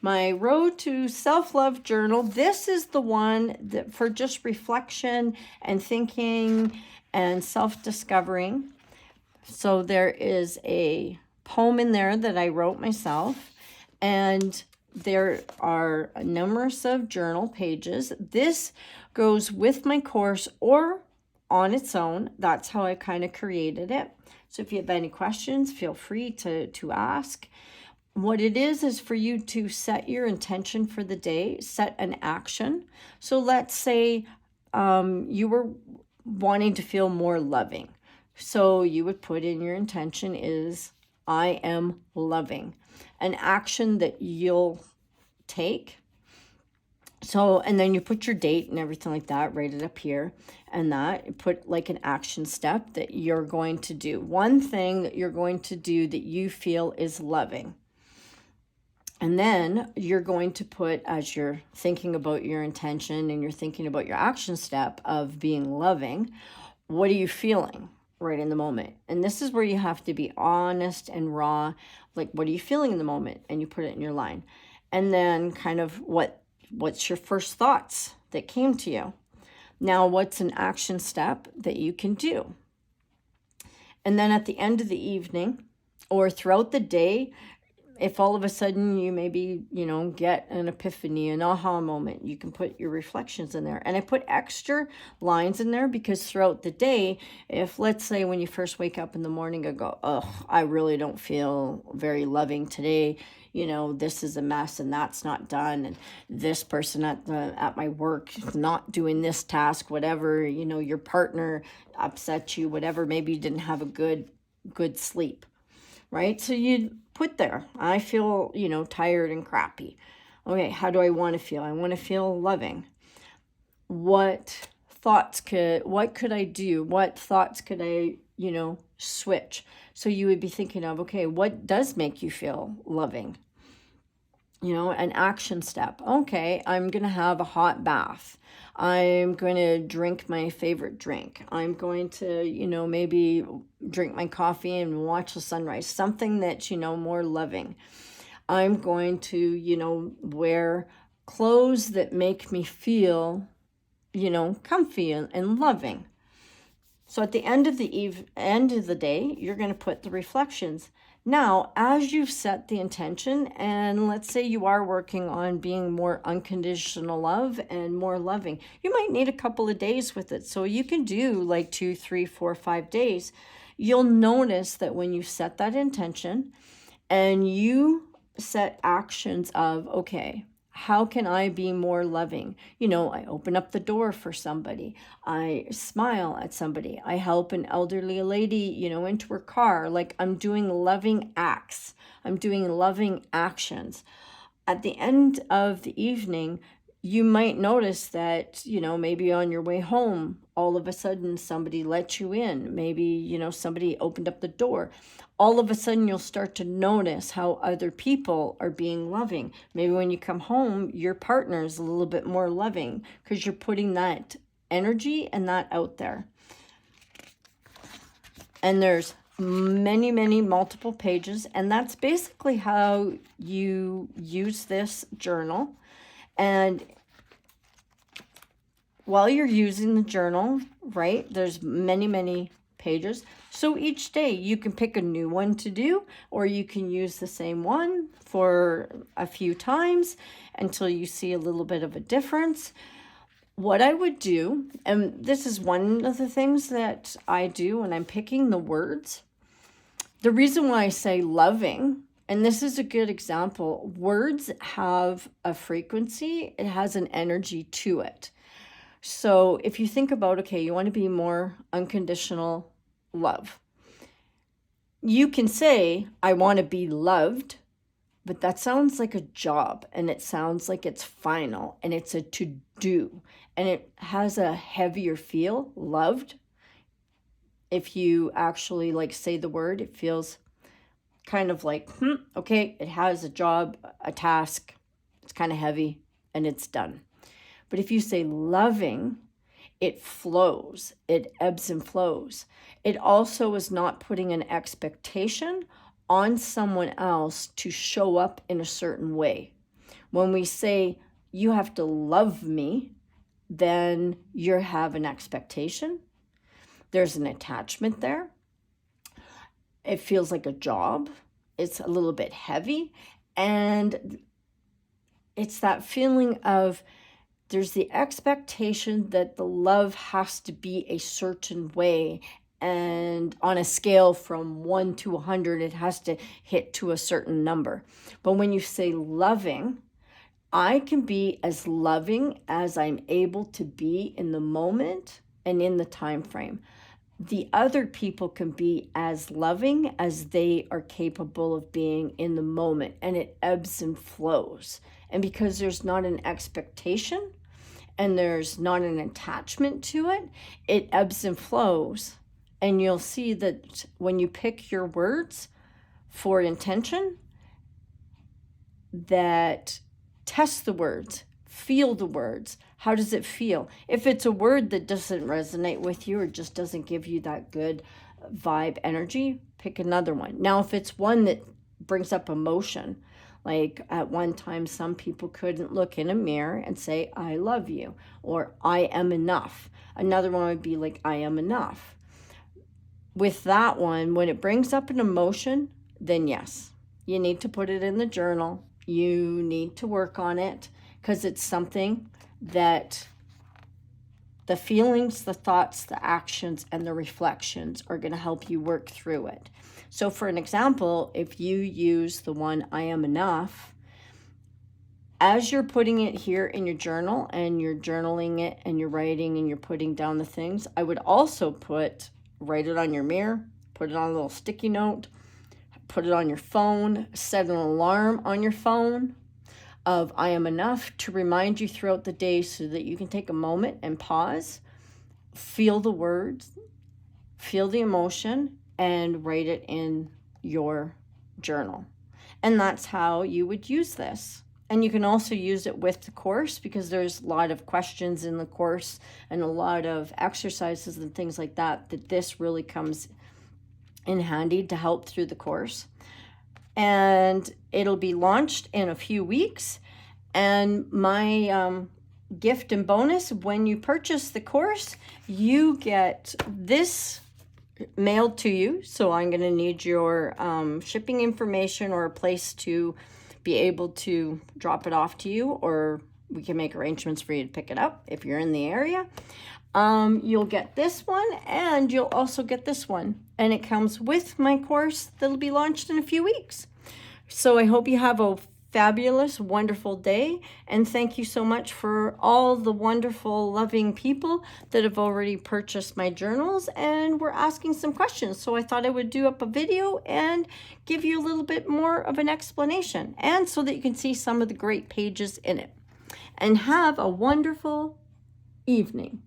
my Road to Self-Love journal. This is the one that for just reflection and thinking and self-discovering. So there is a poem in there that I wrote myself, and there are numerous of journal pages. This goes with my course or on its own. That's how I kind of created it. So if you have any questions, feel free to ask. What it is for you to set your intention for the day, set an action. So let's say you were wanting to feel more loving. So you would put in your intention is, I am loving. An action that you'll take. So, and then you put your date and everything like that, write it up here, and that put like an action step that you're going to do. One thing that you're going to do that you feel is loving. And then you're going to put, as you're thinking about your intention and you're thinking about your action step of being loving, what are you feeling right in the moment? And this is where you have to be honest and raw. Like, what are you feeling in the moment? And you put it in your line. And then kind of what's your first thoughts that came to you? Now, what's an action step that you can do? And then at the end of the evening or throughout the day, if all of a sudden you maybe, get an epiphany, an aha moment, you can put your reflections in there. And I put extra lines in there because throughout the day, if let's say when you first wake up in the morning, I go, oh, I really don't feel very loving today. This is a mess and that's not done. And this person at my work is not doing this task, whatever, your partner upset you, whatever, maybe you didn't have a good sleep, right? So you put there, I feel, tired and crappy. Okay, how do I want to feel? I want to feel loving. What could I do? What thoughts could I, switch? So you would be thinking of, okay, what does make you feel loving? An action step. Okay, I'm going to have a hot bath. I'm going to drink my favorite drink. I'm going to, maybe drink my coffee and watch the sunrise. Something that's, more loving. I'm going to, wear clothes that make me feel, comfy and loving. So at the end of the day, you're going to put the reflections. Now, as you've set the intention, and let's say you are working on being more unconditional love and more loving, you might need a couple of days with it. So you can do like 2, 3, 4, 5 days. You'll notice that when you set that intention and you set actions of, okay, how can I be more loving? I open up the door for somebody. I smile at somebody. I help an elderly lady, into her car. Like, I'm doing loving acts. I'm doing loving actions. At the end of the evening, you might notice that, maybe on your way home, all of a sudden somebody let you in. Maybe, somebody opened up the door. All of a sudden you'll start to notice how other people are being loving. Maybe when you come home, your partner is a little bit more loving because you're putting that energy and that out there. And there's many, many multiple pages. And that's basically how you use this journal. And while you're using the journal, right, there's many, many pages. So each day you can pick a new one to do, or you can use the same one for a few times until you see a little bit of a difference. What I would do, and this is one of the things that I do when I'm picking the words, the reason why I say loving, and this is a good example, words have a frequency, it has an energy to it. So if you think about, okay, you want to be more unconditional love. You can say, I want to be loved, but that sounds like a job, and it sounds like it's final, and it's a to-do, and it has a heavier feel, loved. If you actually say the word, it feels kind of like, okay, it has a job, a task, it's kind of heavy, and it's done. But if you say loving, it flows, it ebbs and flows. It also is not putting an expectation on someone else to show up in a certain way, When we say, you have to love me, then you have an expectation. There's an attachment there. It feels like a job. It's a little bit heavy. And it's that feeling of there's the expectation that the love has to be a certain way. And on a scale from 1 to 100, it has to hit to a certain number. But when you say loving, I can be as loving as I'm able to be in the moment and in the time frame. The other people can be as loving as they are capable of being in the moment, and it ebbs and flows. And because there's not an expectation and there's not an attachment to it, it ebbs and flows. And you'll see that when you pick your words for intention, that test the words, feel the words. How does it feel? If it's a word that doesn't resonate with you or just doesn't give you that good vibe energy, pick another one. Now, if it's one that brings up emotion, like at one time, some people couldn't look in a mirror and say, I love you, or I am enough. Another one would be like, I am enough. With that one, when it brings up an emotion, then yes, you need to put it in the journal. You need to work on it because it's something that the feelings, the thoughts, the actions, and the reflections are going to help you work through it. So for an example, if you use the one, I am enough, as you're putting it here in your journal and you're journaling it and you're writing and you're putting down the things, I would also write it on your mirror, put it on a little sticky note, put it on your phone, set an alarm on your phone of I am enough to remind you throughout the day so that you can take a moment and pause, feel the words, feel the emotion, and write it in your journal. And that's how you would use this. And you can also use it with the course because there's a lot of questions in the course and a lot of exercises and things like that, that this really comes in handy to help through the course. And it'll be launched in a few weeks. And my gift and bonus, when you purchase the course, you get this mailed to you. So I'm going to need your shipping information or a place to be able to drop it off to you, or we can make arrangements for you to pick it up if you're in the area. You'll get this one, and you'll also get this one. And it comes with my course that'll be launched in a few weeks. So I hope you have a fabulous, wonderful day. And thank you so much for all the wonderful, loving people that have already purchased my journals and were asking some questions. So I thought I would do up a video and give you a little bit more of an explanation, and so that you can see some of the great pages in it. And have a wonderful evening.